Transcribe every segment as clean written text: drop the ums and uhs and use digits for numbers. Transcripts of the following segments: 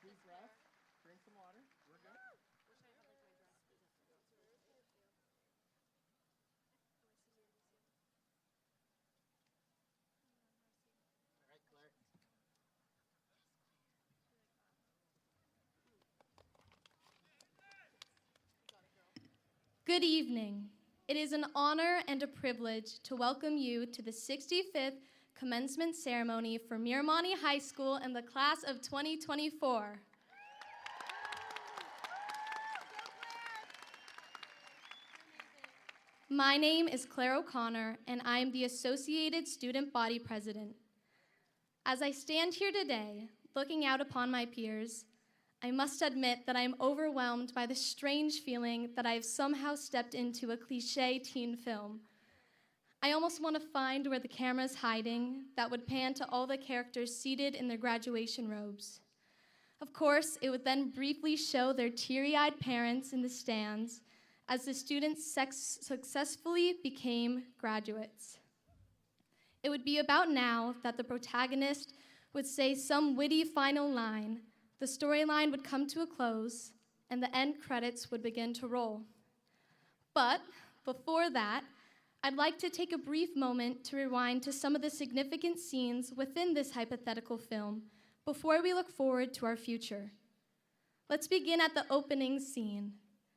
Please rest. Drink some water. We're good. All right, Claire. Good evening. It is an honor and a privilege to welcome you to the 65th commencement ceremony for Miramonte High School and the class of 2024. My name is Claire O'Connor, and I am the Associated Student Body President. As I stand here today, looking out upon my peers, I must admit that I am overwhelmed by the strange feeling that I have somehow stepped into a cliché teen film. I almost want to find where the camera is hiding that would pan to all the characters seated in their graduation robes. Of course, it would then briefly show their teary-eyed parents in the stands as the students successfully became graduates. It would be about now that the protagonist would say some witty final line, the storyline would come to a close, and the end credits would begin to roll. But before that, I'd like to take a brief moment to rewind to some of the significant scenes within this hypothetical film before we look forward to our future. Let's begin at the opening scene,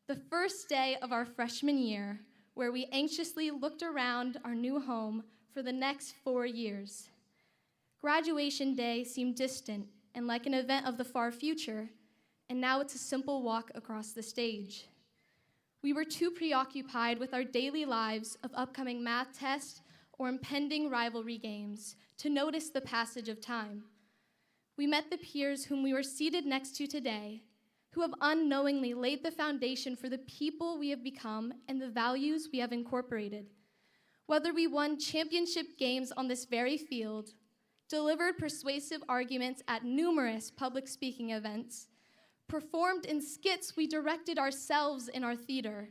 the first day of our freshman year, where we anxiously looked around our new home for the next 4 years. Graduation day seemed distant and like an event of the far future, and now it's a simple walk across the stage. We were too preoccupied with our daily lives of upcoming math tests or impending rivalry games to notice the passage of time. We met the peers whom we were seated next to today, who have unknowingly laid the foundation for the people we have become and the values we have incorporated. Whether we won championship games on this very field, delivered persuasive arguments at numerous public speaking events, performed in skits we directed ourselves in our theater,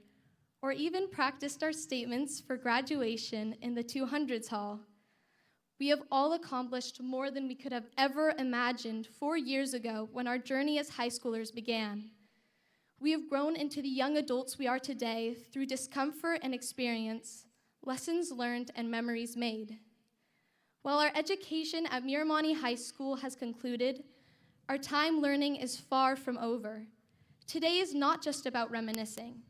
or even practiced our statements for graduation in the 200s hall, we have all accomplished more than we could have ever imagined 4 years ago when our journey as high schoolers began. We have grown into the young adults we are today through discomfort and experience, lessons learned, and memories made. While our education at Miramonte High School has concluded, our time learning is far from over. Today is not just about reminiscing,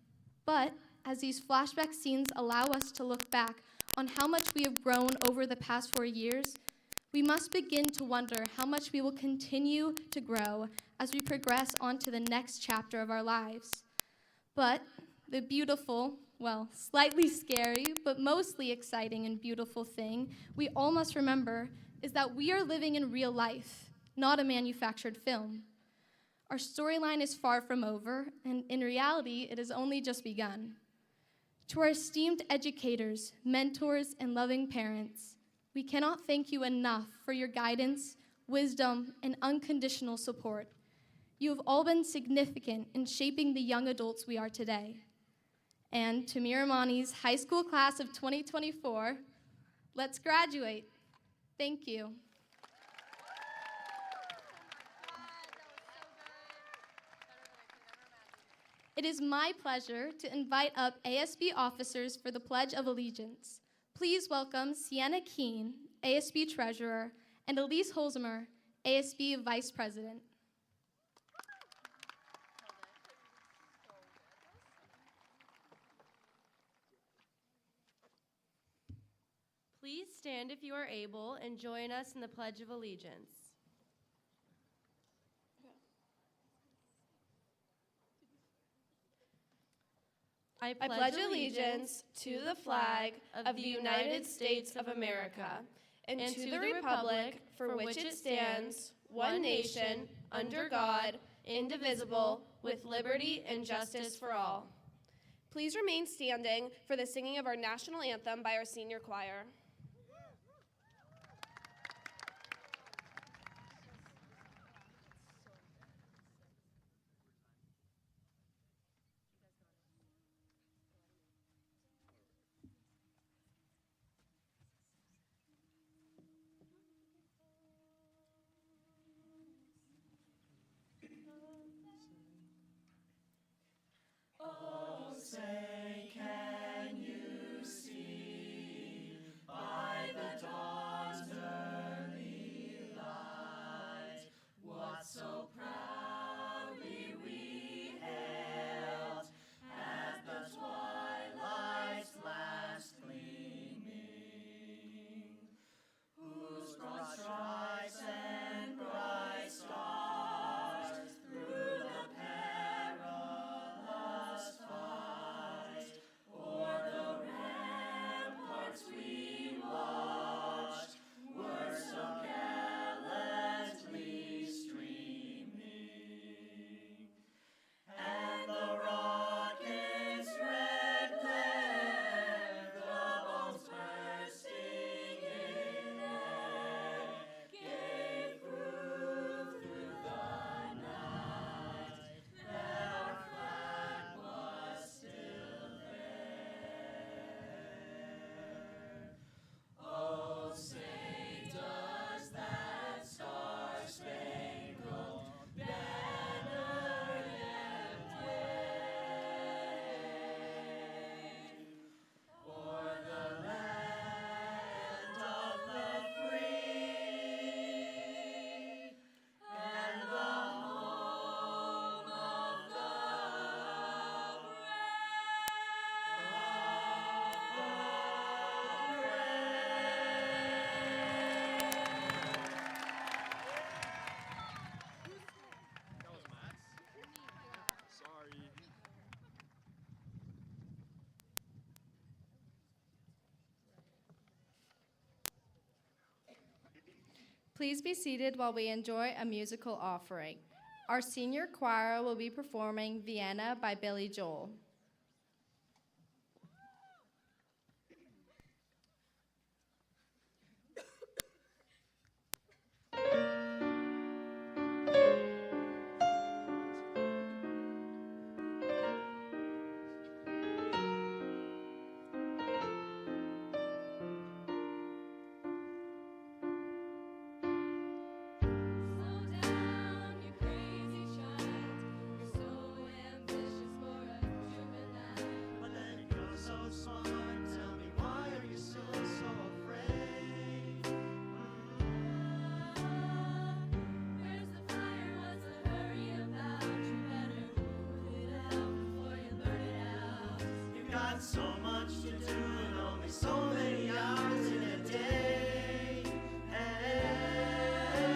but as these flashback scenes allow us to look back on how much we have grown over the past 4 years, we must begin to wonder how much we will continue to grow as we progress on to the next chapter of our lives. But the beautiful, well, slightly scary, but mostly exciting and beautiful thing we all must remember is that we are living in real life, not a manufactured film. Our storyline is far from over, and in reality, it has only just begun. To our esteemed educators, mentors, and loving parents, we cannot thank you enough for your guidance, wisdom, and unconditional support. You have all been significant in shaping the young adults we are today. And to Miramonte's high school class of 2024, let's graduate. Thank you. It is my pleasure to invite up ASB officers for the Pledge of Allegiance. Please welcome Sienna Keene, ASB Treasurer, and Elise Holzmer, ASB Vice President. Please stand if you are able and join us in the Pledge of Allegiance. I pledge allegiance to the flag of the United States of America and to the republic for which it stands, one nation, under God, indivisible, with liberty and justice for all. Please remain standing for the singing of our national anthem by our senior choir. Please be seated while we enjoy a musical offering. Our senior choir will be performing Vienna by Billy Joel. So much to do and only so many hours in a day. Hey,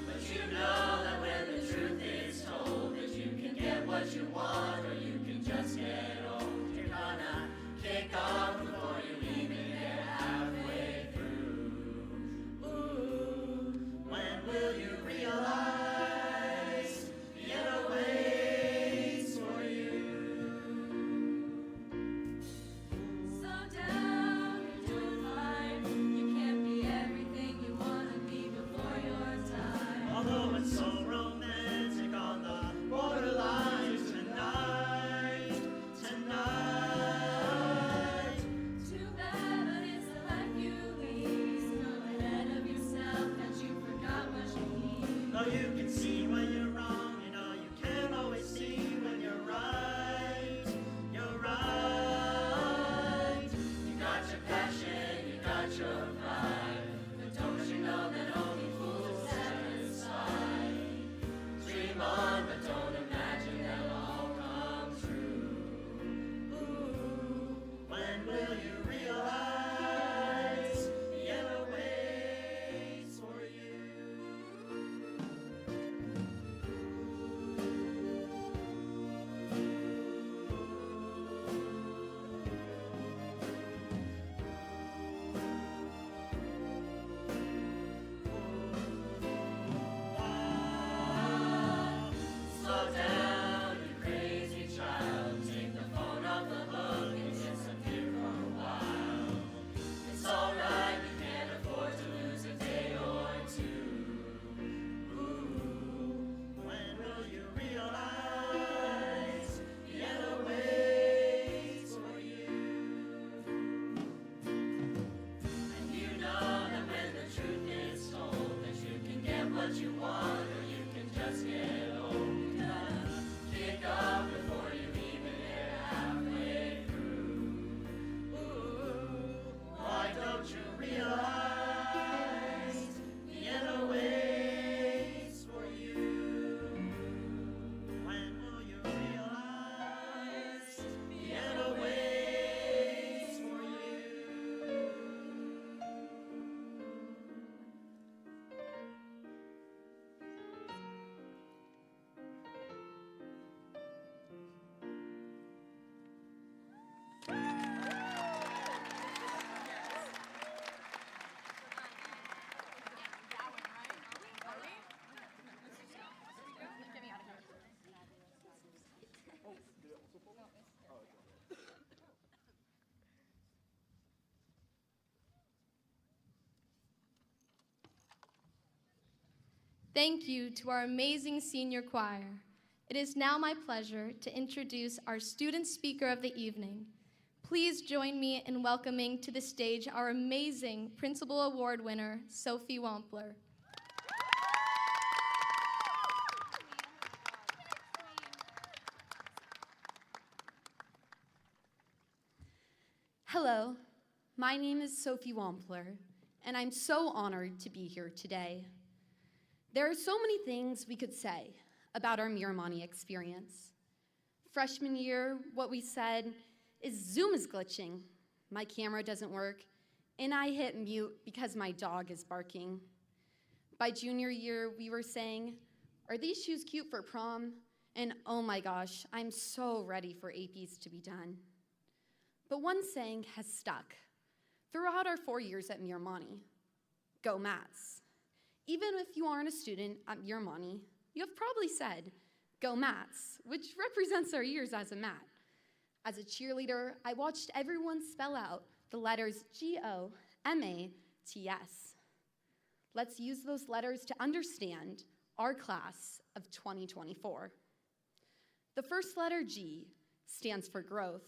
but you know that when the truth is told, that you can get what you want or you can just get old. You're gonna kick off before you even get halfway through. Ooh, when will you realize the other ways for you? Although it's so romantic on the borderline tonight. Too bad, but it's the life you lead. So ahead of yourself that you forgot what you need. Though you can see when you're wrong, you know you can't always see when you're right. You're right. You got your passion, you got your pride, but don't you know that only fools are satisfied? Dream on, but don't imagine that'll all come true. Ooh, when will you realize the other ways for you? Slow down, you crazy child. Take the phone off the hook and disappear for a while. It's alright, you can't afford to lose a day or two. Ooh, when will you realize the other ways for you? And you know that when the truth is told, that you can get what you want or you can just get old. You gotta kick off before you even get halfway through. Ooh, why don't you realize the other ways for you? When will you realize the other ways for you? Thank you to our amazing senior choir. It is now my pleasure to introduce our student speaker of the evening. Please join me in welcoming to the stage our amazing Principal Award winner, Sophie Wampler. Hello, my name is Sophie Wampler, and I'm so honored to be here today. There are so many things we could say about our Miramonte experience. Freshman year, what we said is Zoom is glitching, my camera doesn't work, and I hit mute because my dog is barking. By junior year, we were saying, are these shoes cute for prom? And oh my gosh, I'm so ready for APs to be done. But one saying has stuck throughout our 4 years at Miramonte: go Mats. Even if you aren't a student at Miramonte, you have probably said, "Go Mats," which represents our years as a Mat. As a cheerleader, I watched everyone spell out the letters GOMATS. Let's use those letters to understand our class of 2024. The first letter, G, stands for growth.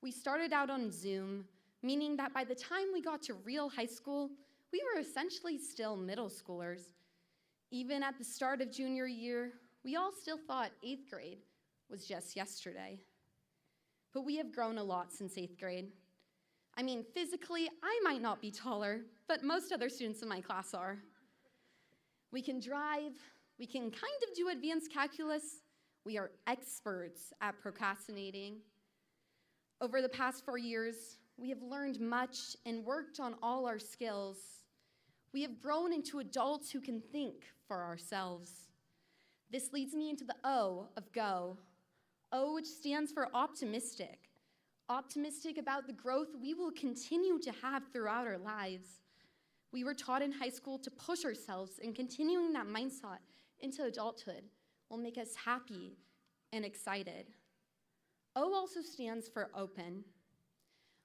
We started out on Zoom, meaning that by the time we got to real high school, we were essentially still middle schoolers. Even at the start of junior year, we all still thought 8th grade was just yesterday. But we have grown a lot since 8th grade. I mean, physically, I might not be taller, but most other students in my class are. We can drive, we can kind of do advanced calculus. We are experts at procrastinating. Over the past 4 years, we have learned much and worked on all our skills. We have grown into adults who can think for ourselves. This leads me into the O of go. O, which stands for optimistic. Optimistic about the growth we will continue to have throughout our lives. We were taught in high school to push ourselves, and continuing that mindset into adulthood will make us happy and excited. O also stands for open.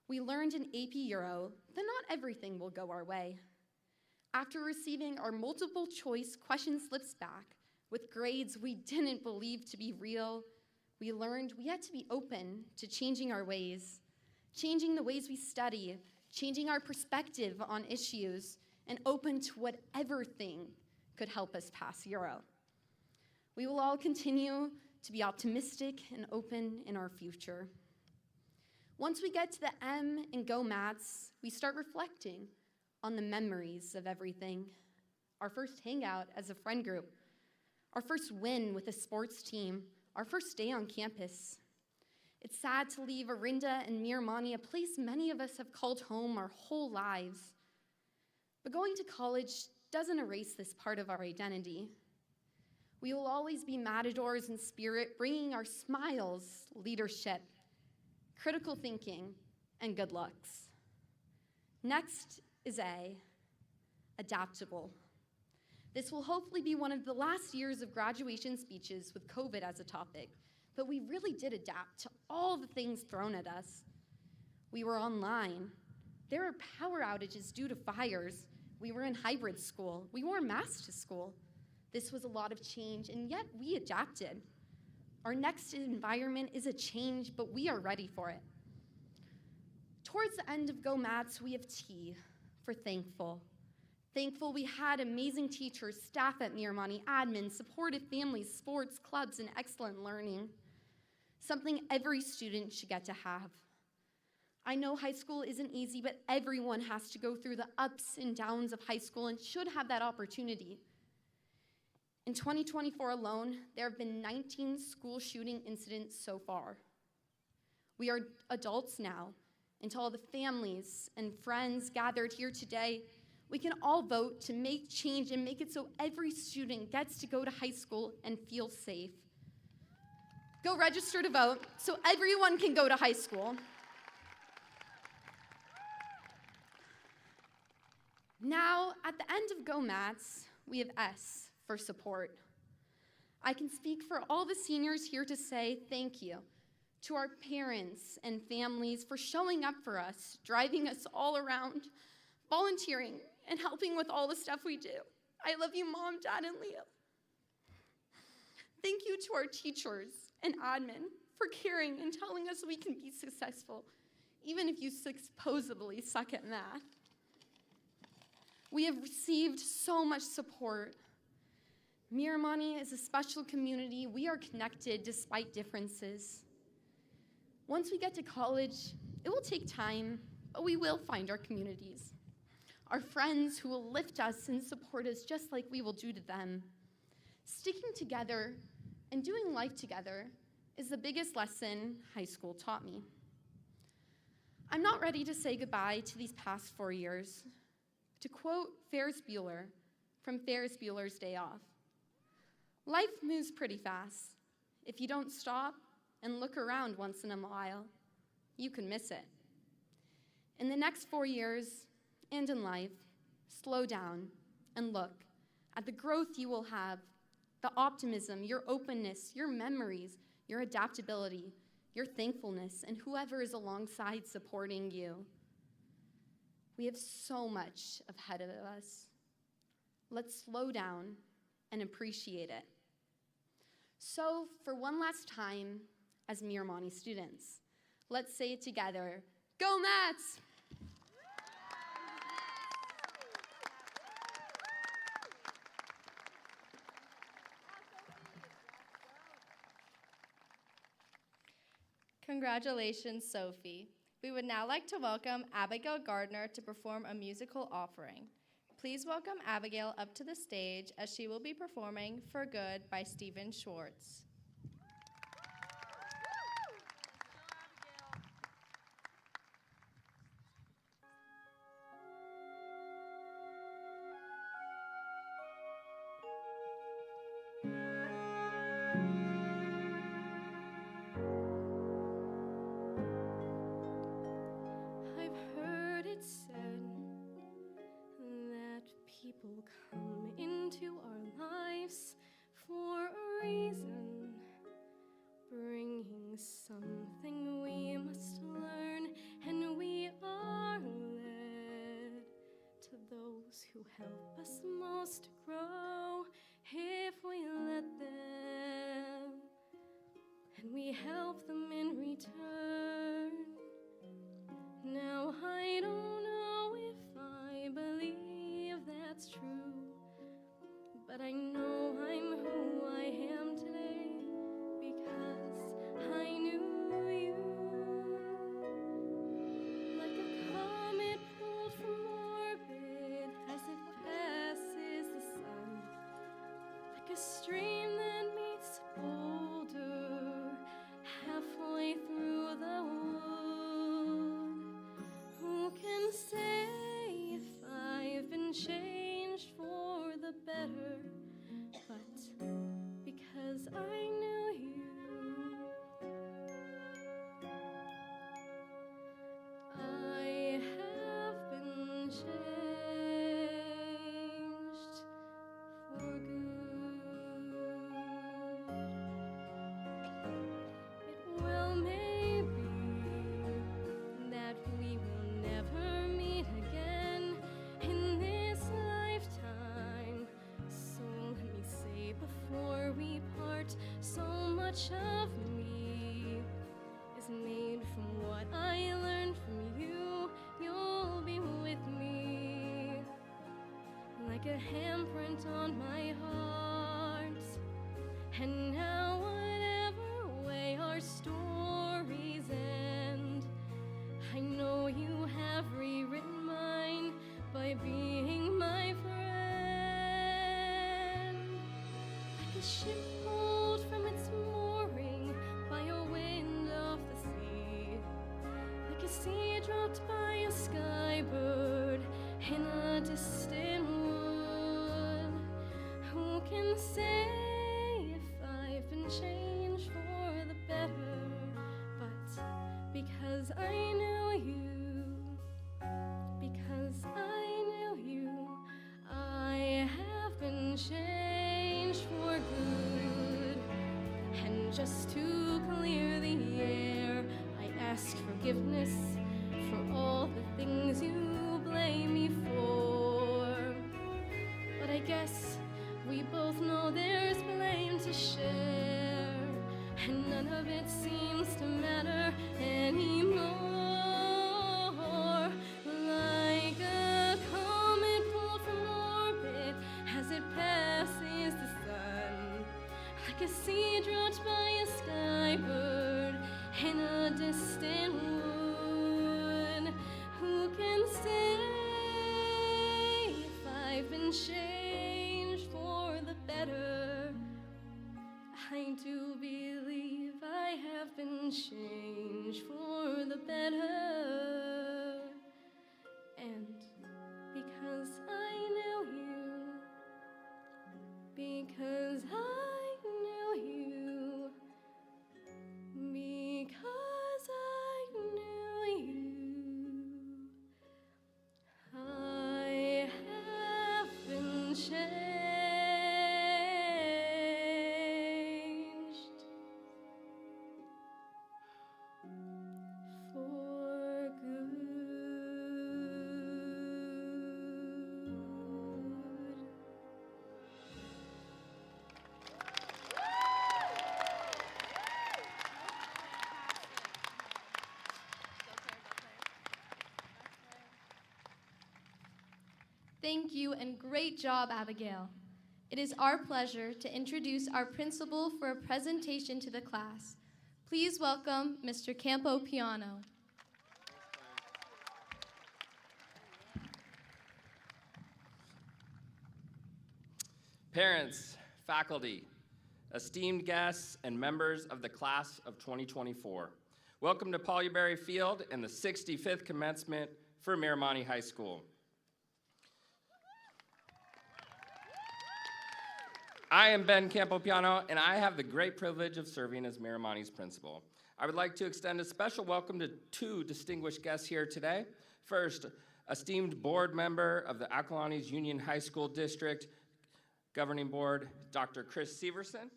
We learned in AP Euro that not everything will go our way. After receiving our multiple choice question slips back with grades we didn't believe to be real, we learned we had to be open to changing our ways, changing the ways we study, changing our perspective on issues, and open to whatever thing could help us pass Euro. We will all continue to be optimistic and open in our future. Once we get to the M and go Mats, we start reflecting on the memories of everything. Our first hangout as a friend group, our first win with a sports team, our first day on campus. It's sad to leave Orinda and Miramonte, a place many of us have called home our whole lives. But going to college doesn't erase this part of our identity. We will always be matadors in spirit, bringing our smiles, leadership, critical thinking, and good looks. Next is A, adaptable. This will hopefully be one of the last years of graduation speeches with COVID as a topic, but we really did adapt to all the things thrown at us. We were online. There were power outages due to fires. We were in hybrid school. We wore masks to school. This was a lot of change, and yet we adapted. Our next environment is a change, but we are ready for it. Towards the end of Go Mats, we have T for thankful. Thankful we had amazing teachers, staff at Miramonte, admin, supportive families, sports, clubs, and excellent learning. Something every student should get to have. I know high school isn't easy, but everyone has to go through the ups and downs of high school and should have that opportunity. In 2024 alone, there have been 19 school shooting incidents so far. We are adults now, and to all the families and friends gathered here today, we can all vote to make change and make it so every student gets to go to high school and feel safe. Go register to vote so everyone can go to high school. Now, at the end of Go Mats, we have S for support. I can speak for all the seniors here to say thank you to our parents and families for showing up for us, driving us all around, volunteering, and helping with all the stuff we do. I love you, Mom, Dad, and Leo. Thank you to our teachers and admin for caring and telling us we can be successful, even if you supposedly suck at math. We have received so much support. Miramonte is a special community. We are connected despite differences. Once we get to college, it will take time, but we will find our communities. Our friends who will lift us and support us just like we will do to them. Sticking together and doing life together is the biggest lesson high school taught me. I'm not ready to say goodbye to these past 4 years. To quote Ferris Bueller from Ferris Bueller's Day Off, life moves pretty fast. If you don't stop and look around once in a while, you can miss it. In the next 4 years and in life, slow down and look at the growth you will have, the optimism, your openness, your memories, your adaptability, your thankfulness, and whoever is alongside supporting you. We have so much ahead of us. Let's slow down and appreciate it. So, for one last time, as Miramonte students, let's say it together. Go Mats! Congratulations, Sophie. We would now like to welcome Abigail Gardner to perform a musical offering. Please welcome Abigail up to the stage as she will be performing For Good by Stephen Schwartz. I've heard it said that people come into our lives for a reason, bringing something we must learn, and we are led to those who help us most grow if we let them, and we help them in return. Now I don't know if I believe that's true, but I know I'm who I am today because I knew you. Like a comet pulled from orbit as it passes the sun, like a stream that meets a boulder halfway through the wood. Who can say if I've been changed for the better? But because I knew you, I have been changed for good. It well may be that we will never meet again in this lifetime. So let me say before we part, so much of me is made from what I learned from you. You'll be with me like a handprint on my heart. And now whatever way our stories end, I know you have rewritten mine by being my friend. Like a ship pulled from its mooring by a wind off the sea, like a sea dropped by a skybird in a distant wood. Who can say if I've been changed for the better? But because I knew you, because I knew you, I have been changed for good. And just to clear the air, I ask forgiveness for all the things you blame me for. But I guess we both know there's blame to share, and none of it seems to matter anymore. Like a comet pulled from orbit as it passes the sun, like a sea dropped by a skybird in a distant wood. Who can say if I've been changed for the better? I do believe I have been changed for the better. And because I knew you, because I knew you, because I knew you, I have been changed Thank you, and great job, Abigail. It is our pleasure to introduce our principal for a presentation to the class. Please welcome Mr. Campo Piano. Parents, faculty, esteemed guests, and members of the class of 2024, welcome to Pollyberry Field and the 65th commencement for Miramonte High School. I am Ben Campopiano, and I have the great privilege of serving as Miramonte's principal. I would like to extend a special welcome to two distinguished guests here today. First, esteemed board member of the Acalanes Union High School District Governing Board, Dr. Chris Severson,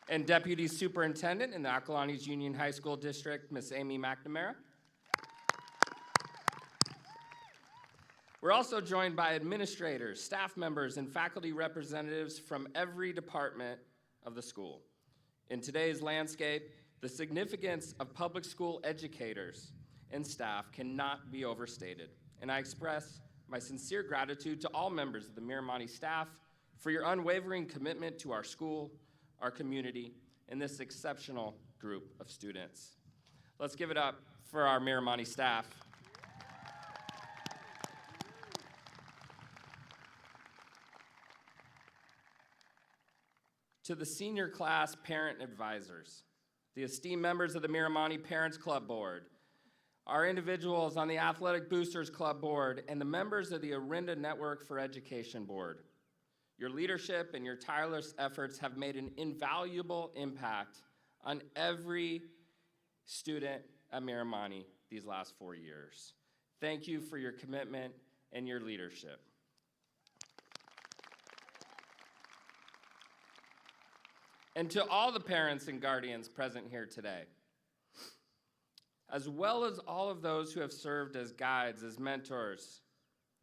and Deputy Superintendent in the Acalanes Union High School District, Miss Amy McNamara. We're also joined by administrators, staff members, and faculty representatives from every department of the school. In today's landscape, the significance of public school educators and staff cannot be overstated, and I express my sincere gratitude to all members of the Miramonte staff for your unwavering commitment to our school, our community, and this exceptional group of students. Let's give it up for our Miramonte staff. To the senior class parent advisors, the esteemed members of the Miramonte Parents Club Board, our individuals on the Athletic Boosters Club Board, and the members of the Orinda Network for Education Board. Your leadership and your tireless efforts have made an invaluable impact on every student at Miramonte these last 4 years. Thank you for your commitment and your leadership. And to all the parents and guardians present here today, as well as all of those who have served as guides, as mentors,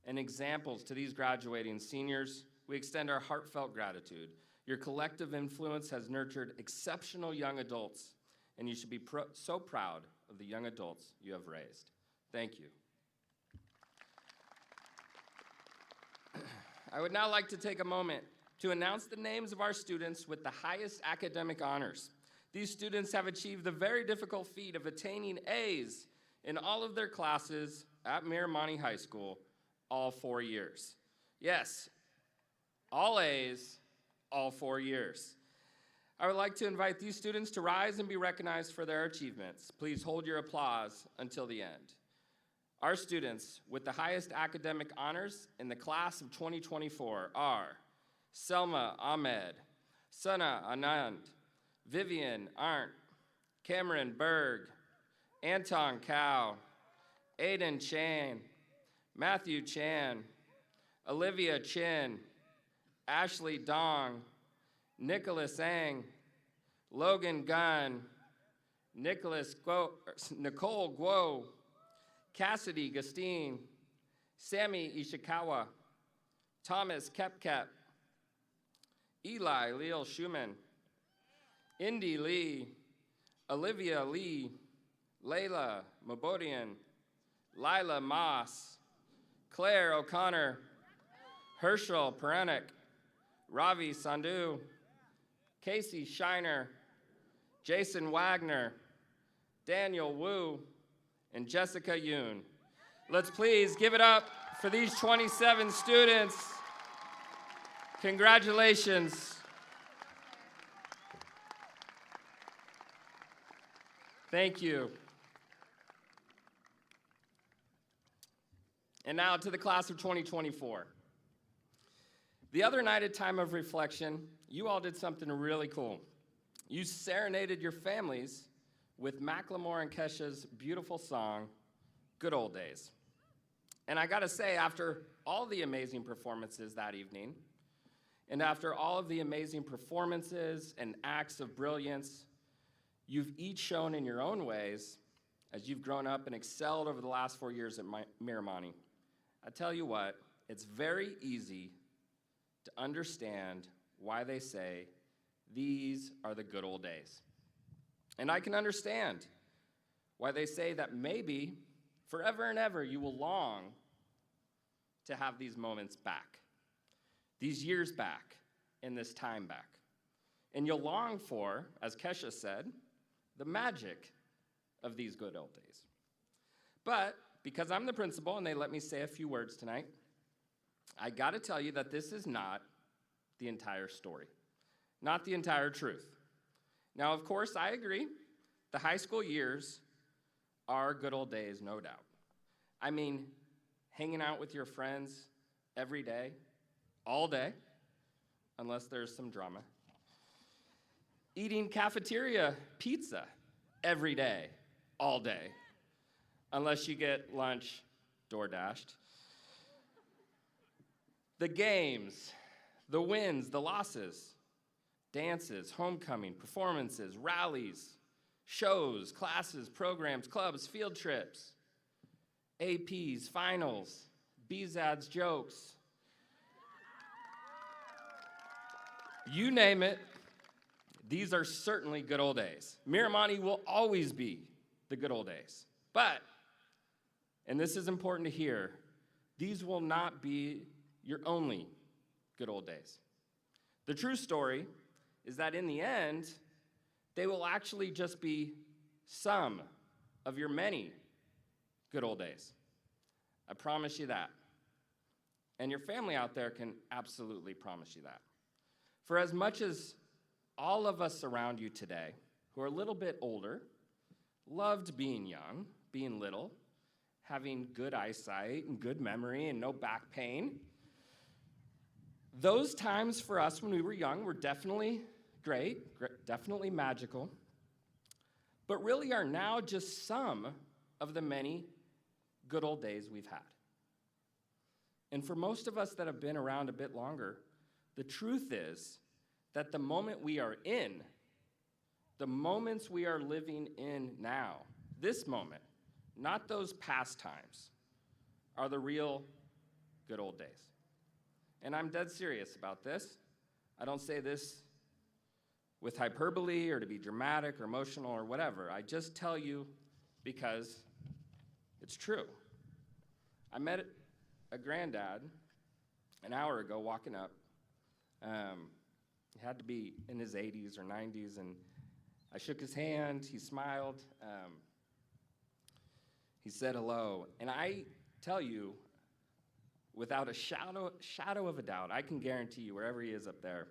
and examples to these graduating seniors, we extend our heartfelt gratitude. Your collective influence has nurtured exceptional young adults, and you should be so proud of the young adults you have raised. Thank you. I would now like to take a moment to announce the names of our students with the highest academic honors. These students have achieved the very difficult feat of attaining A's in all of their classes at Miramonte High School all 4 years. Yes, all A's, all 4 years. I would like to invite these students to rise and be recognized for their achievements. Please hold your applause until the end. Our students with the highest academic honors in the class of 2024 are Selma Ahmed, Sana Anand, Vivian Arndt, Cameron Berg, Anton Cow, Aiden Chan, Matthew Chan, Olivia Chin, Ashley Dong, Nicholas Ang, Logan Gunn, Nicole Guo, Cassidy Gustine, Sammy Ishikawa, Thomas Kepkep, Eli Leal Schumann, Indy Lee, Olivia Lee, Layla Mabodian, Lila Moss, Claire O'Connor, Herschel Perenik, Ravi Sandhu, Casey Shiner, Jason Wagner, Daniel Wu, and Jessica Yoon. Let's please give it up for these 27 students. Congratulations. Thank you. And now to the class of 2024. The other night at time of reflection, you all did something really cool. You serenaded your families with Macklemore and Kesha's beautiful song, Good Old Days. And I gotta say, after all the amazing performances that evening, and after all of the amazing performances and acts of brilliance, you've each shown in your own ways as you've grown up and excelled over the last 4 years at Miramonte. I tell you what, it's very easy to understand why they say these are the good old days. And I can understand why they say that maybe Forever and ever, you will long to have these moments back, these years back, and this time back. And you'll long for, as Kesha said, the magic of these good old days. But because I'm the principal and they let me say a few words tonight, I gotta tell you that this is not the entire story, not the entire truth. Now, of course, I agree, the high school years are good old days, no doubt. I mean, hanging out with your friends every day, all day, unless there's some drama. Eating cafeteria pizza every day, all day, unless you get lunch door-dashed. The games, the wins, the losses, dances, homecoming, performances, rallies, shows, classes, programs, clubs, field trips, APs, finals, BZADs, jokes. You name it, these are certainly good old days. Miramonte will always be the good old days. But, and this is important to hear, these will not be your only good old days. The true story is that in the end, they will actually just be some of your many good old days. I promise you that. And your family out there can absolutely promise you that. For as much as all of us around you today, who are a little bit older, loved being young, being little, having good eyesight and good memory and no back pain, those times for us when we were young were definitely great, definitely magical, but really are now just some of the many good old days we've had. And for most of us that have been around a bit longer, the truth is that the moment we are in, the moments we are living in now, this moment, not those past times, are the real good old days. And I'm dead serious about this. I don't say this with hyperbole or to be dramatic or emotional or whatever. I just tell you because it's true. I met a granddad an hour ago walking up. He had to be in his 80s or 90s, and I shook his hand, he smiled, he said hello, and I tell you, without a shadow of a doubt, I can guarantee you, wherever he is up there,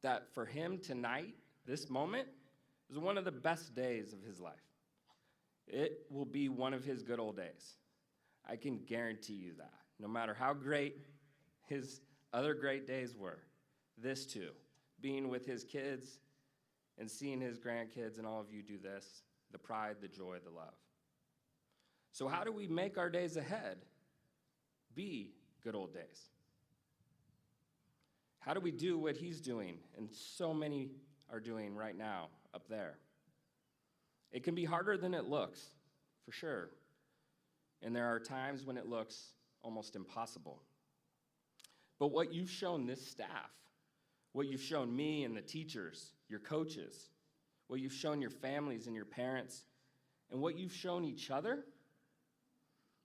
that for him tonight, this moment, is one of the best days of his life. It will be one of his good old days. I can guarantee you that. No matter how great his other great days were, this too, being with his kids and seeing his grandkids and all of you do this, the pride, the joy, the love. So how do we make our days ahead be good old days? How do we do what he's doing and so many are doing right now up there? It can be harder than it looks, for sure. And there are times when it looks almost impossible. But what you've shown this staff, what you've shown me and the teachers, your coaches, what you've shown your families and your parents, and what you've shown each other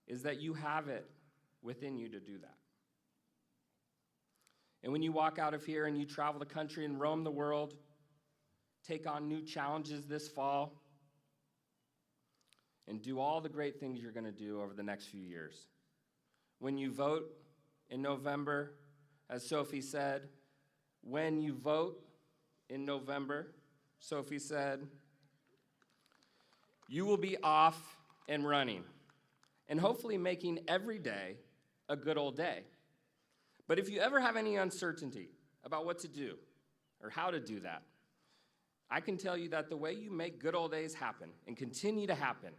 is that you have it within you to do that. And when you walk out of here and you travel the country and roam the world, take on new challenges this fall, and do all the great things you're going to do over the next few years. When you vote in November, as Sophie said, when you vote in November, Sophie said, you will be off and running, and hopefully making every day a good old day. But if you ever have any uncertainty about what to do or how to do that, I can tell you that the way you make good old days happen and continue to happen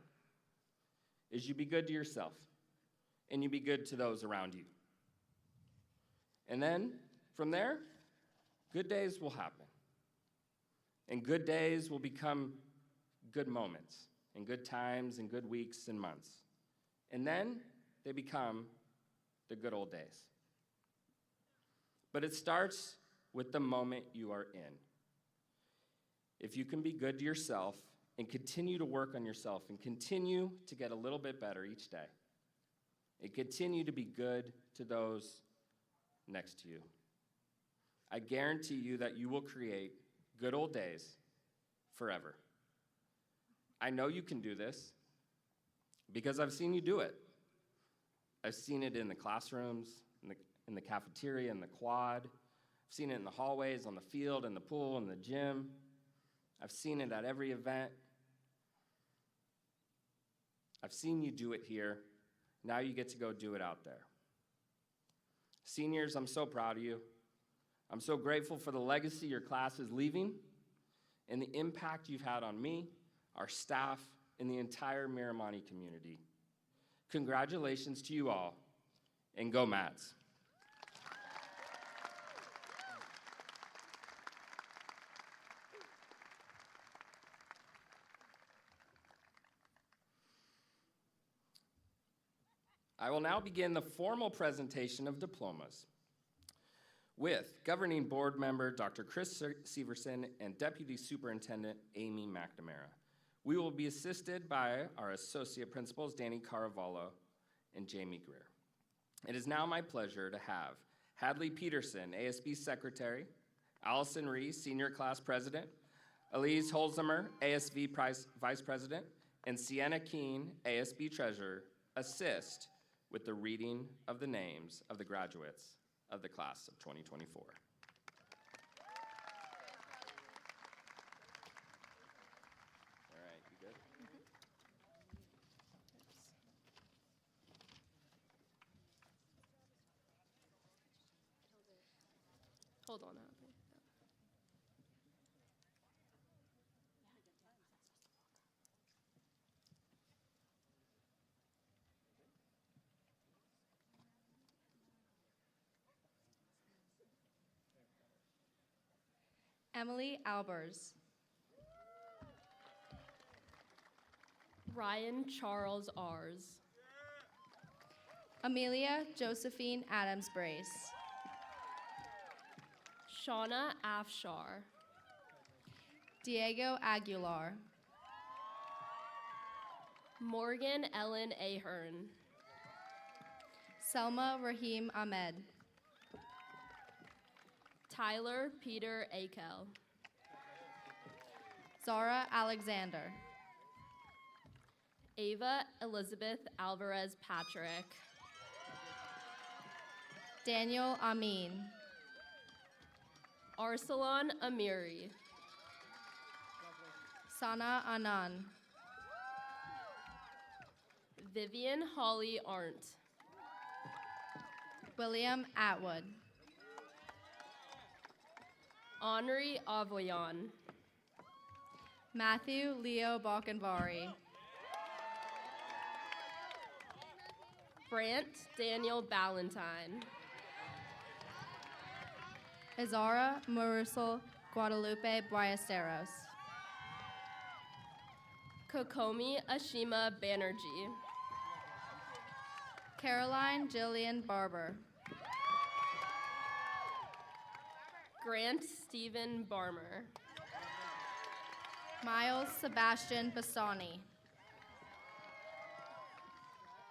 is you be good to yourself and you be good to those around you. And then from there, good days will happen. And good days will become good moments and good times and good weeks and months. And then they become the good old days. But it starts with the moment you are in. If you can be good to yourself and continue to work on yourself and continue to get a little bit better each day. And continue to be good to those next to you. I guarantee you that you will create good old days forever. I know you can do this because I've seen you do it. I've seen it in the classrooms, in the cafeteria, in the quad. I've seen it in the hallways, on the field, in the pool, in the gym. I've seen it at every event. I've seen you do it here. Now you get to go do it out there. Seniors, I'm so proud of you. I'm so grateful for the legacy your class is leaving and the impact you've had on me, our staff, and the entire Miramonte community. Congratulations to you all, and go Mats. I will now begin the formal presentation of diplomas with Governing Board Member Dr. Chris Severson and Deputy Superintendent Amy McNamara. We will be assisted by our Associate Principals Danny Caravallo and Jamie Greer. It is now my pleasure to have Hadley Peterson, ASB Secretary, Allison Reese, Senior Class President, Elise Holzheimer, ASB Vice President, and Sienna Keene, ASB Treasurer, assist with the reading of the names of the graduates of the class of 2024. All right, you good? Hold on. Emily Albers. Ryan Charles Ars. Amelia Josephine Adams Brace. Shauna Afshar. Diego Aguilar. Morgan Ellen Ahern. Selma Rahim Ahmed. Tyler Peter Akel. Zara Alexander. Ava Elizabeth Alvarez Patrick. Daniel Amin. Arsalan Amiri. Sana Anand. Vivian Holly Arndt. William Atwood. Henri Avoyan. Matthew Leo Balkanvari. Brant Daniel Ballantyne. Izara Marusel Guadalupe Ballesteros. Kokomi Ashima Banerjee. Caroline Jillian Barber. Grant Stephen Barmer. Miles Sebastian Bassani.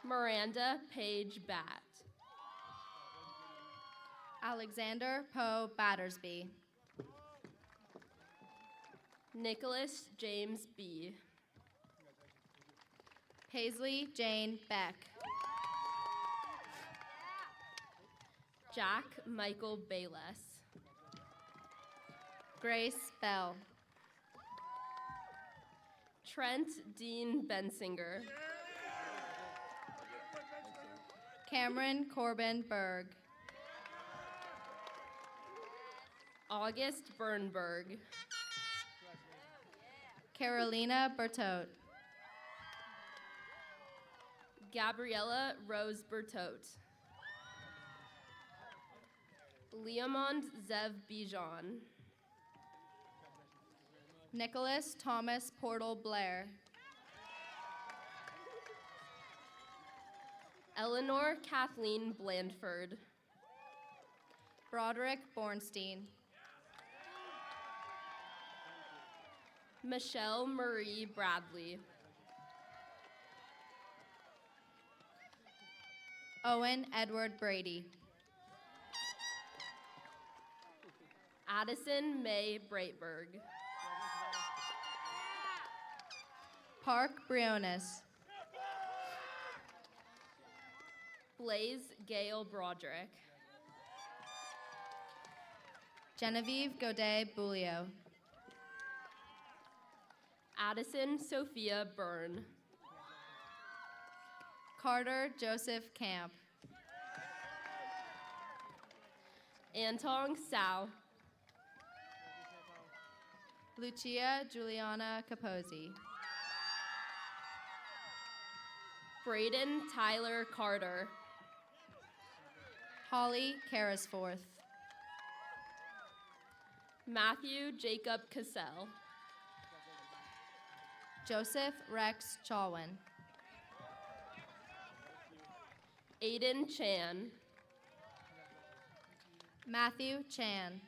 Miranda Page Batt. Alexander Poe Battersby. Nicholas James B. Paisley Jane Beck. Jack Michael Bayless. Grace Bell. Trent Dean Bensinger. Cameron Corbin Berg. August Bernberg. Carolina Bertot. Gabriella Rose Bertot. Leomond Zev Bijan. Nicholas Thomas Portal Blair. Eleanor Kathleen Blandford. Broderick Bornstein. Michelle Marie Bradley. Owen Edward Brady. Addison May Breitberg. Park Briones. Blaze Gale Broderick. Genevieve Godet Bulio. Addison Sophia Byrne. Carter Joseph Camp. Antong Sao. Lucia Juliana Capozzi. Braden Tyler Carter. Holly Carrisforth. Matthew Jacob Cassell. Joseph Rex Chalwin. Aiden Chan. Matthew Chan.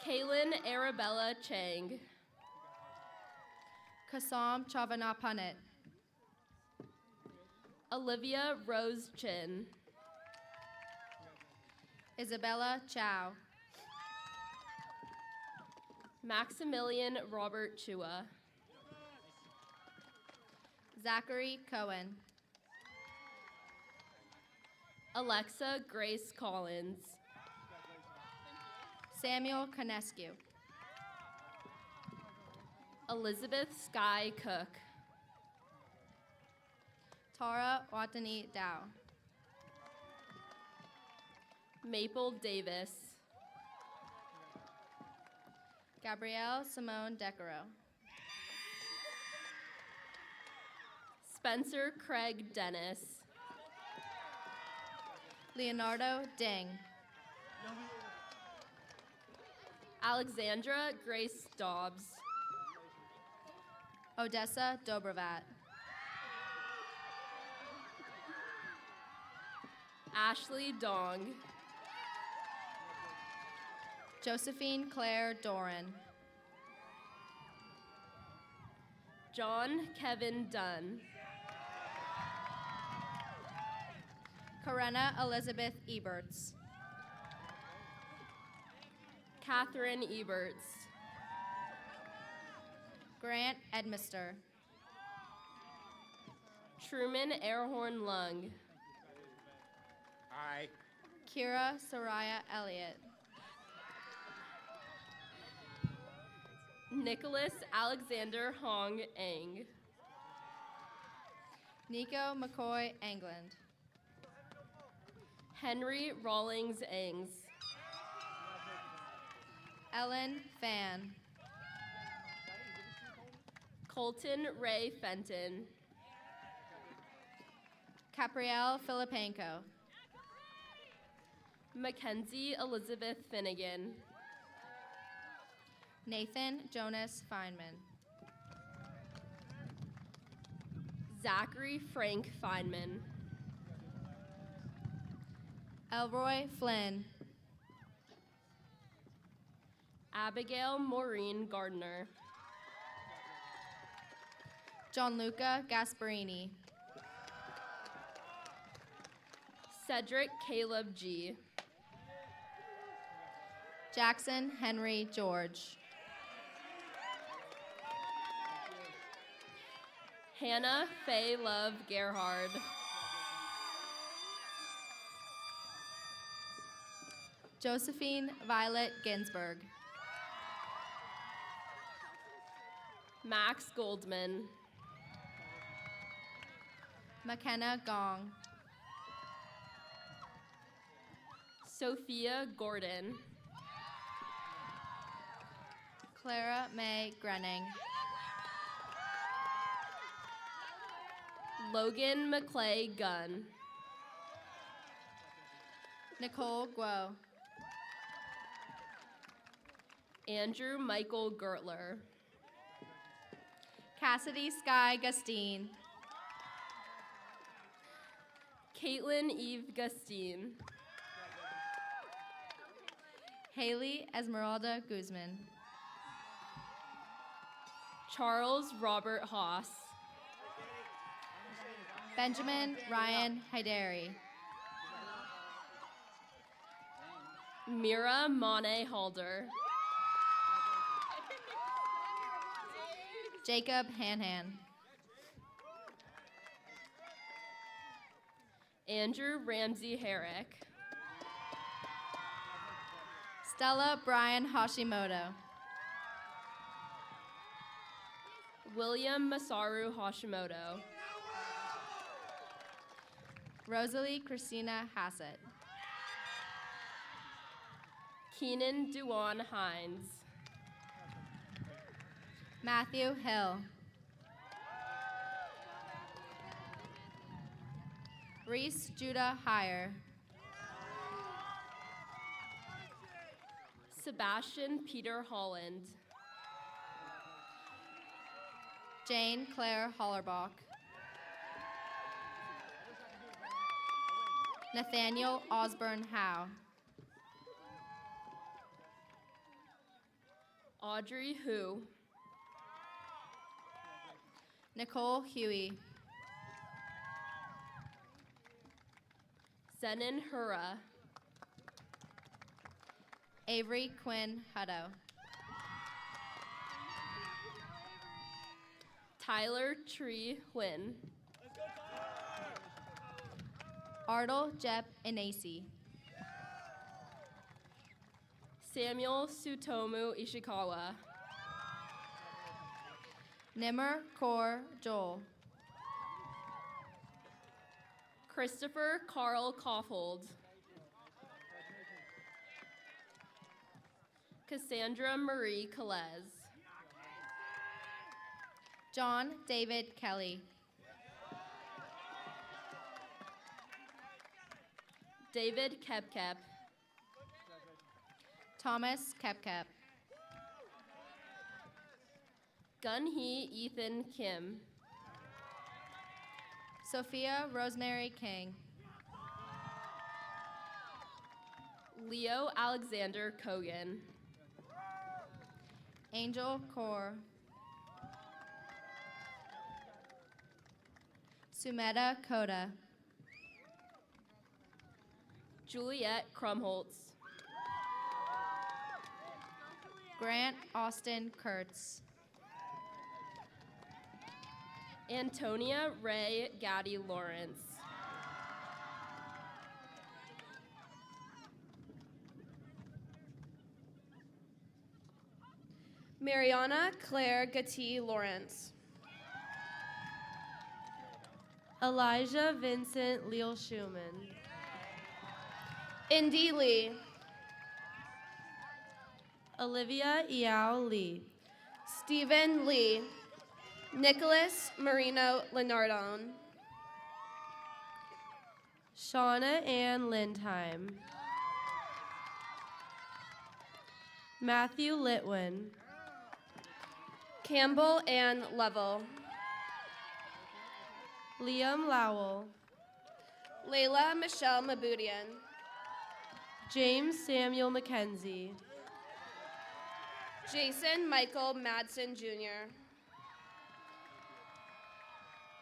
Kaylin Arabella Chang. Kasam Chavanapanit. Olivia Rose Chin. Isabella Chow. Maximilian Robert Chua. Zachary Cohen. Alexa Grace Collins. Samuel Conescu. Elizabeth Sky Cook. Tara Watani Dow. Maple Davis. Gabrielle Simone Decaro. Spencer Craig Dennis. Leonardo Ding. Alexandra Grace Dobbs. Odessa Dobravat. Ashley Dong. Josephine Claire Doran. John Kevin Dunn. Karenna Elizabeth Eberts. Catherine Eberts. Grant Edmister. Truman Airhorn Lung. Aye. Kira Soraya Elliott. Nicholas Alexander Hong Eng. Nico McCoy England. Henry Rawlings Engs. Ellen Fan. Colton Ray Fenton. Caprielle Filipenko. Mackenzie Elizabeth Finnegan. Nathan Jonas Feynman. Zachary Frank Feynman. Elroy Flynn. Abigail Maureen Gardner. Gianluca Gasparini. Cedric Caleb G. Jackson Henry George. Hannah Faye Love Gerhard. Josephine Violet Ginsburg. Max Goldman. McKenna Gong. Sophia Gordon. Clara May Grenning. Logan McClay Gunn. Nicole Guo. Andrew Michael Gertler. Cassidy Sky Gustine. Caitlin Eve Gustine. Haley Esmeralda Guzman. Charles Robert Haas. Benjamin Ryan Haidari. Miramonte Halder. Jacob Hanhan. Andrew Ramsey Herrick. Stella Brian Hashimoto. William Masaru Hashimoto. Rosalie Christina Hassett. Keenan Duan Hines. Matthew Hill. Reese Judah Heyer. Sebastian Peter Holland. Jane Claire Hollerbach. Nathaniel Osborne Howe. Audrey Hu. Nicole Huey. Zenon Hura. Avery Quinn Hutto. Tyler Tree Huynh. Ardle Jep Inasi. Samuel Sutomu Ishikawa. Nimmer Kaur Joel. Christopher Carl Kaufhold. Cassandra Marie Calez. John David Kelly. David Kepkep. Thomas Kepkep. Gunhee Ethan Kim. Sophia Rosemary King. Leo Alexander Kogan. Angel Kaur. Sumeda Koda. Juliet Krumholtz. Grant Austin Kurtz. Antonia Ray Gaddy Lawrence. Mariana Claire Gatti Lawrence. Elijah Vincent Leal Schumann. Indy Lee. Olivia Yao Lee. Stephen Lee. Nicholas Marino Lenardone. Shauna Ann Lindheim. Matthew Litwin. Campbell Ann Lovell. Liam Lowell. Layla Michelle Mabudian. James Samuel McKenzie. Jason Michael Madsen Jr.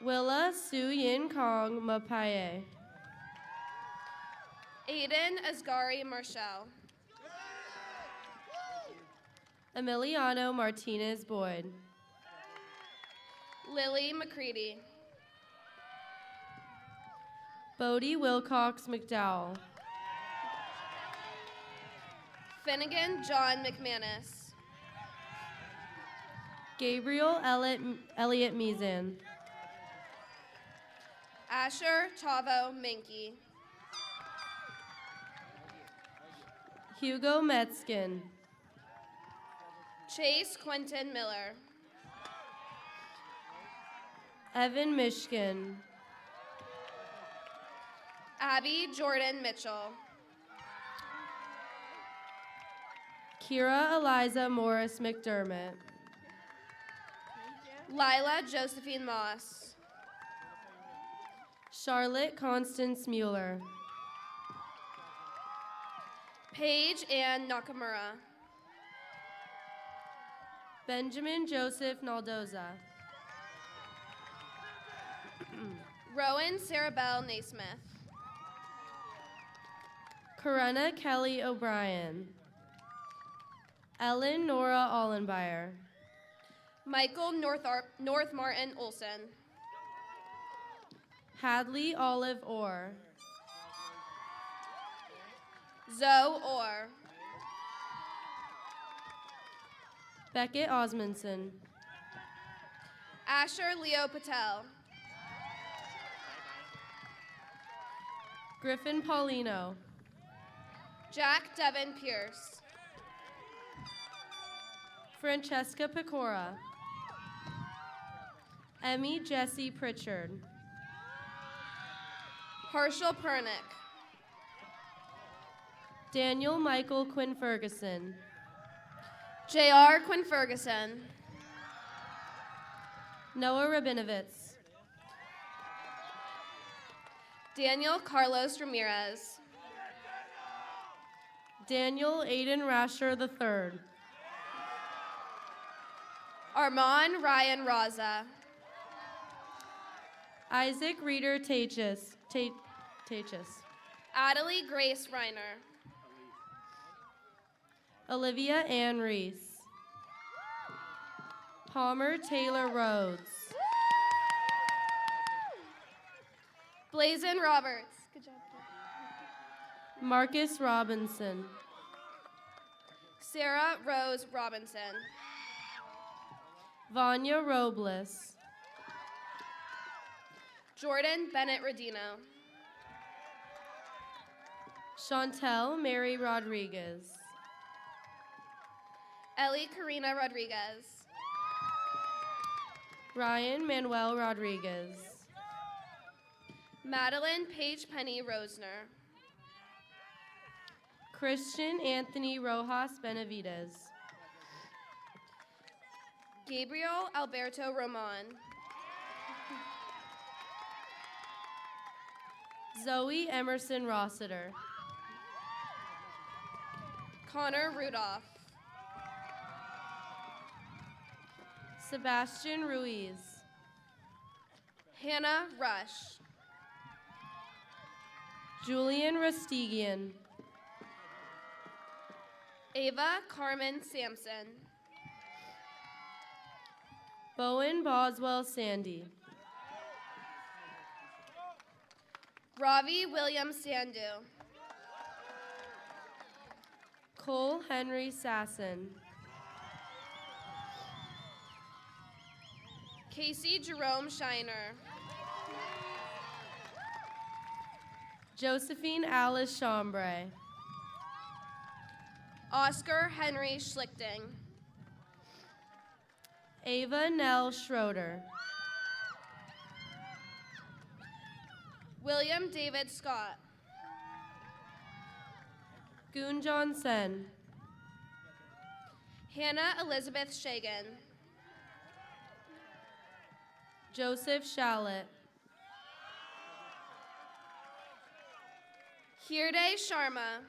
Willa Su Yin Kong Mapaye. Aiden Asgari Marshall. Emiliano Martinez Boyd. Lily McCready. Bodie Wilcox McDowell. Finnegan John McManus. Gabriel Elliott Mezan. Asher Tavo Minky. Hugo Metzkin. Chase Quentin Miller. Evan Mishkin. Abby Jordan Mitchell. Kira Eliza Morris McDermott. Lila Josephine Moss. Charlotte Constance Mueller. Paige Ann Nakamura. Benjamin Joseph Naldoza. Rowan Sarabelle Naismith. Corinna Kelly O'Brien. Ellen Nora Allenbeyer. Michael North Martin Olson. Hadley Olive Orr. Zoe Orr. Beckett Osmondson. Asher Leo Patel. Griffin Paulino. Jack Devin Pierce. Francesca Pecora. Emmy Jessie Pritchard. Harshal Pernick. Daniel Michael Quinn Ferguson. J.R. Quinn Ferguson. Noah Rabinovitz. Daniel Carlos Ramirez. Daniel Aiden Rasher III. Armand Ryan Raza. Isaac Reeder Tachis. Adelie Grace Reiner. Olivia Ann Reese. Palmer Taylor Rhodes. Blazin Roberts. Good job. Marcus Robinson. Sarah Rose Robinson. Vanya Robles. Jordan Bennett Rodino. Chantel Mary Rodriguez. Ellie Karina Rodriguez. Ryan Manuel Rodriguez. Madeline Paige Penny Rosner. Christian Anthony Rojas Benavides. Gabriel Alberto Roman. Zoe Emerson Rossiter. Connor Rudolph. Sebastian Ruiz. Hannah Rush. Julian Rustigian. Ava Carmen Sampson. Bowen Boswell Sandy. Ravi William Sandu. Cole Henry Sasson. Casey Jerome Shiner. Josephine Alice Chambray. Oscar Henry Schlichting. Ava Nell Schroeder. William David Scott. Gunjan Sen. Hannah Elizabeth Shagan. Joseph Shallett. Hirde Sharma.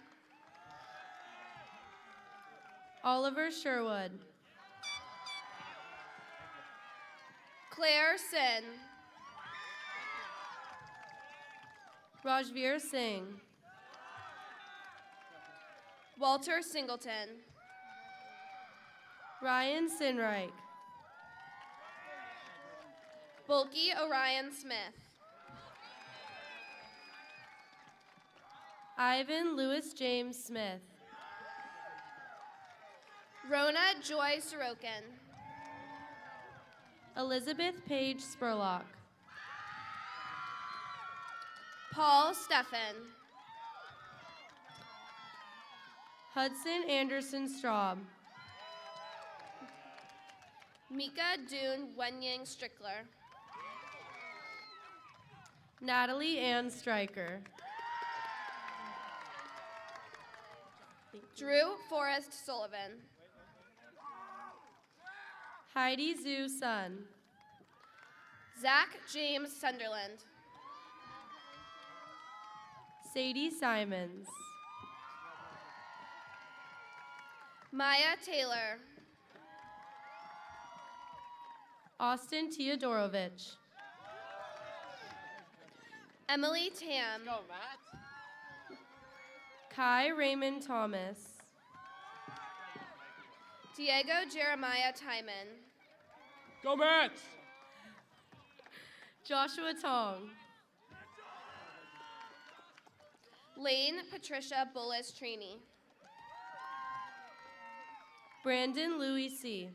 Oliver Sherwood. Claire Sin. Rajveer Singh. Walter Singleton. Ryan Sinreich. Bulky Orion Smith. Ivan Lewis James Smith. Rona Joy Sorokin. Elizabeth Page Spurlock. Paul Steffen. Hudson Anderson Straub. Mika Dune Wenying Strickler. Natalie Ann Stryker. Drew Forrest Sullivan. Heidi Zhu Sun. Zach James Sunderland. Sadie Simons. Maya Taylor. Austin Teodorovich. Emily Tam. Go, Matt. Kai Raymond Thomas. Diego Jeremiah Timon. Go, Matt. Joshua Tong. Lane Patricia Bullis Trini. Brandon Louis C.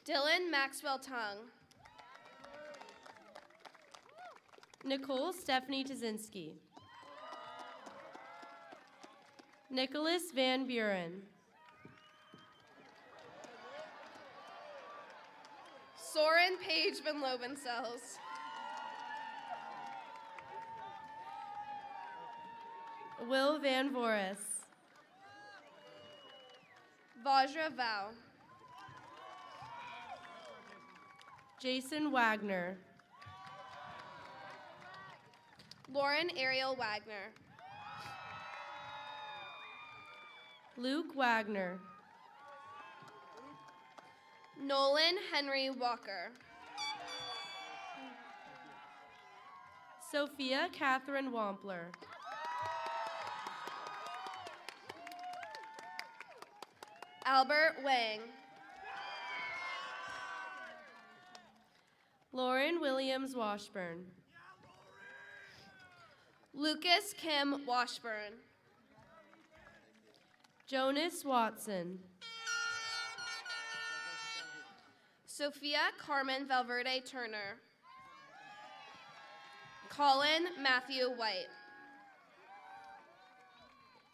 Dylan Maxwell Tung. Nicole Stephanie Tazinski. Nicholas Van Buren. Soren Page Van Lobensells. Will Van Voris. Vajra Vow. Jason Wagner. Lauren Ariel Wagner. Luke Wagner. Nolan Henry Walker. Sophia Catherine Wampler. Albert Wang. Lauren Williams Washburn. Lucas Kim Washburn. Jonas Watson. Sophia Carmen Valverde Turner. Colin Matthew White.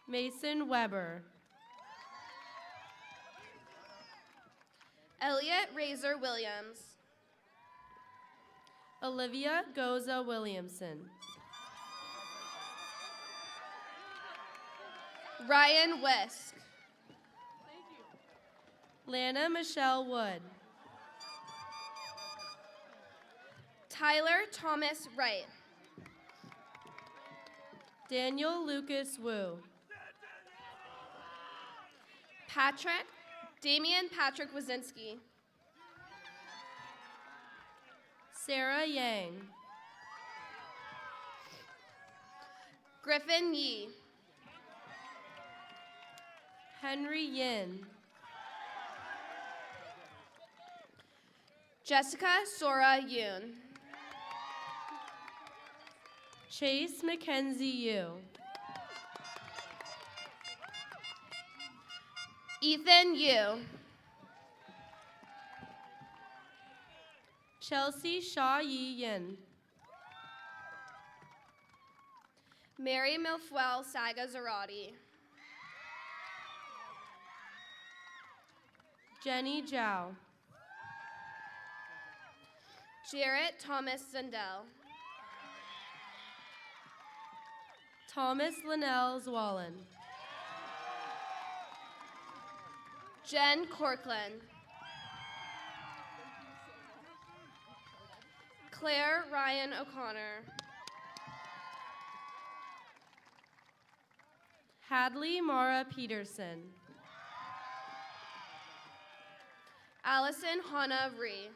Mason Weber. Elliot Razor Williams. Olivia Goza Williamson. Ryan Wisk. Lana Michelle Wood. Tyler Thomas Wright. Daniel Lucas Wu. Damian Patrick Wazinski. Sarah Yang. Griffin Yee. Henry Yin. Jessica Sora Yoon. Chase Mackenzie Yu. Ethan Yu. Chelsea Shaw Yi Yin. Mary Milfuel Saga Zarati. Jenny Zhao. Jarrett Thomas Zendel. Thomas Linnell Zwallen. Jen Corkland. Claire Ryan O'Connor. Hadley Mara Peterson. Allison Hannah Ree.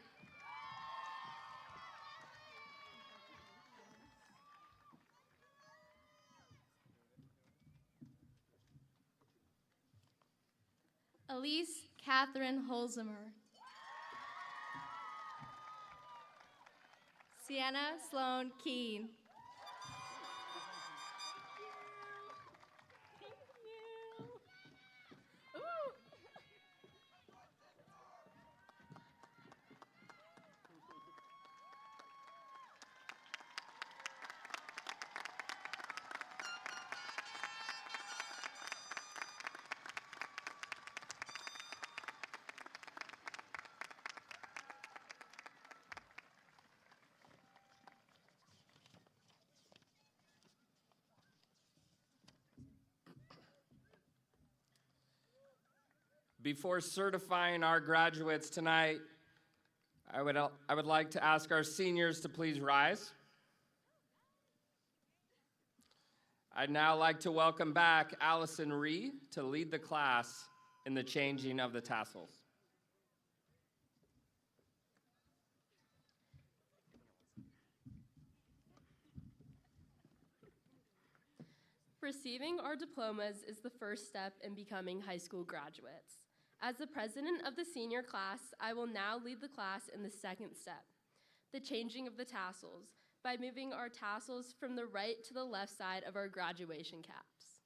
Elise Catherine Holzheimer. Sienna Sloan Keene. Before certifying our graduates tonight, I would like to ask our seniors to please rise. I'd now like to welcome back Allison Ree to lead the class in the changing of the tassels. Receiving our diplomas is the first step in becoming high school graduates. As the president of the senior class, I will now lead the class in the second step, the changing of the tassels, by moving our tassels from the right to the left side of our graduation caps.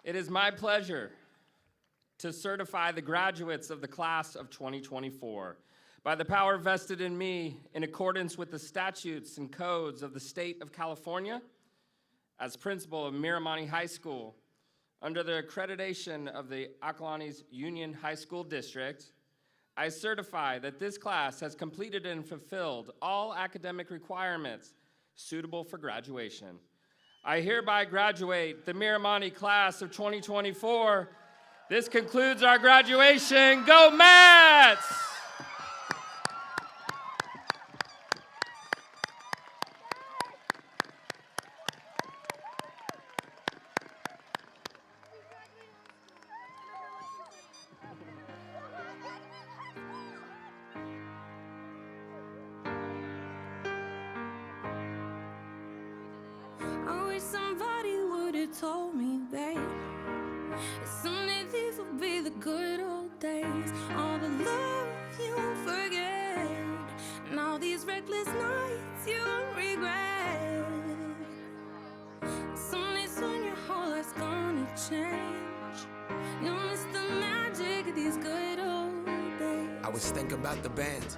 It is my pleasure to certify the graduates of the class of 2024 by the power vested in me in accordance with the statutes and codes of the state of California. As principal of Miramonte High School, under the accreditation of the Acalanes Union High School District, I certify that this class has completed and fulfilled all academic requirements suitable for graduation. I hereby graduate the Miramonte class of 2024. This concludes our graduation. Go Mets! I wish somebody would have told me, babe, someday these will be the good old days. All the love you won't forget, and all these reckless nights you won't regret. Someday soon your whole life's gonna change. You'll miss the magic of these good old days. I was thinking about the band,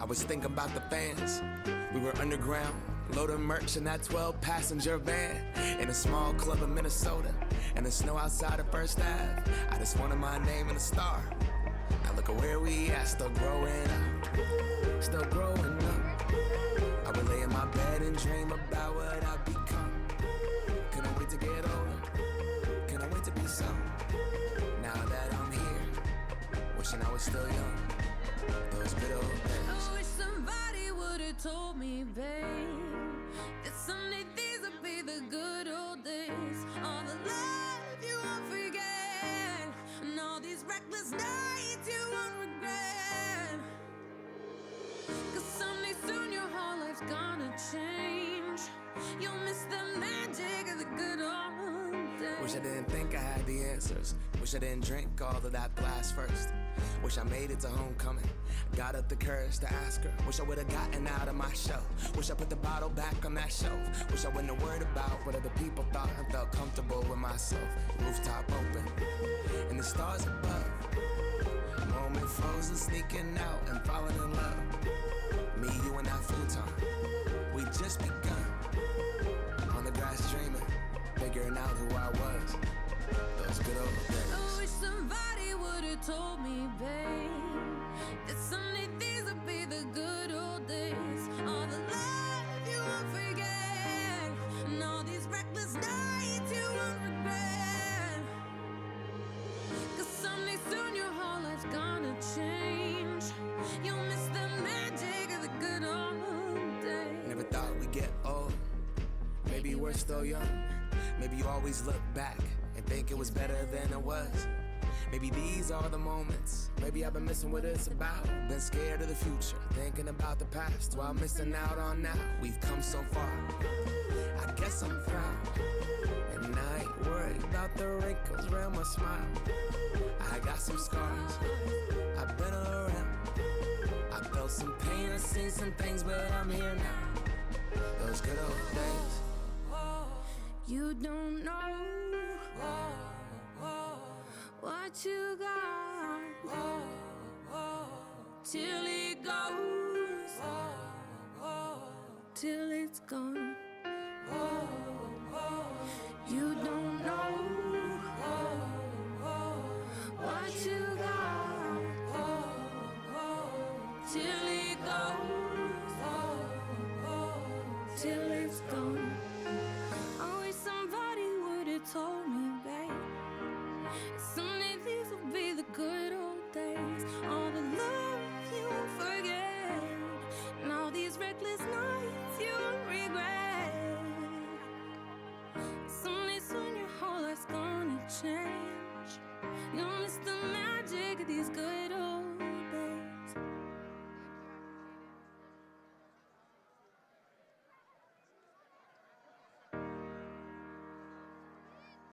I was thinking about the fans. We were underground, loading merch in that 12-passenger van in a small club in Minnesota, and the snow outside of First Ave. I just wanted my name and a star. Now look at where we at, still growing up, still growing up. I would lay in my bed and dream about what I'd become. Couldn't wait to get older, couldn't wait to be some. Now that I'm here, wishing I was still young. Those good old days. I wish somebody would have told me, babe, that someday these would be the good old days. All the love you won't forget, and all these reckless nights you won't regret. 'Cause someday soon your whole life's gonna change. You'll miss the magic of the good old days. Wish I didn't think I had the answers. Wish I didn't drink all of that blast first. Wish I made it to homecoming. Got up the courage to ask her. Wish I would've gotten out of my show. Wish I put the bottle back on that shelf. Wish I wouldn't have worried about what other people thought and felt comfortable with myself. Rooftop open and the stars above. Moment frozen, sneaking out and falling in love. Me, you, and that futon. We just begun. On the grass dreaming, figuring out who I was. Those good old days. I wish somebody would have told me, babe, that someday these would be the good old days. All the love you won't forget, and all these reckless nights you won't regret. 'Cause someday soon your whole life's gonna change. You'll miss the magic of the good old days. Never thought we'd get old. Maybe we're still young. Maybe you always look back and think it was better than it was. Maybe these are the moments. Maybe I've been missing what it's about. Been scared of the future, thinking about the past while missing out on now. We've come so far. I guess I'm proud, and I ain't worried about the wrinkles around my smile. I got some scars. I've been around. I felt some pain, I've seen some things, but I'm here now. Those good old days. You don't know what you got till it goes, till it's gone. You don't know what you got till it goes, till it's gone. I wish somebody would have told me, babe, someday these change.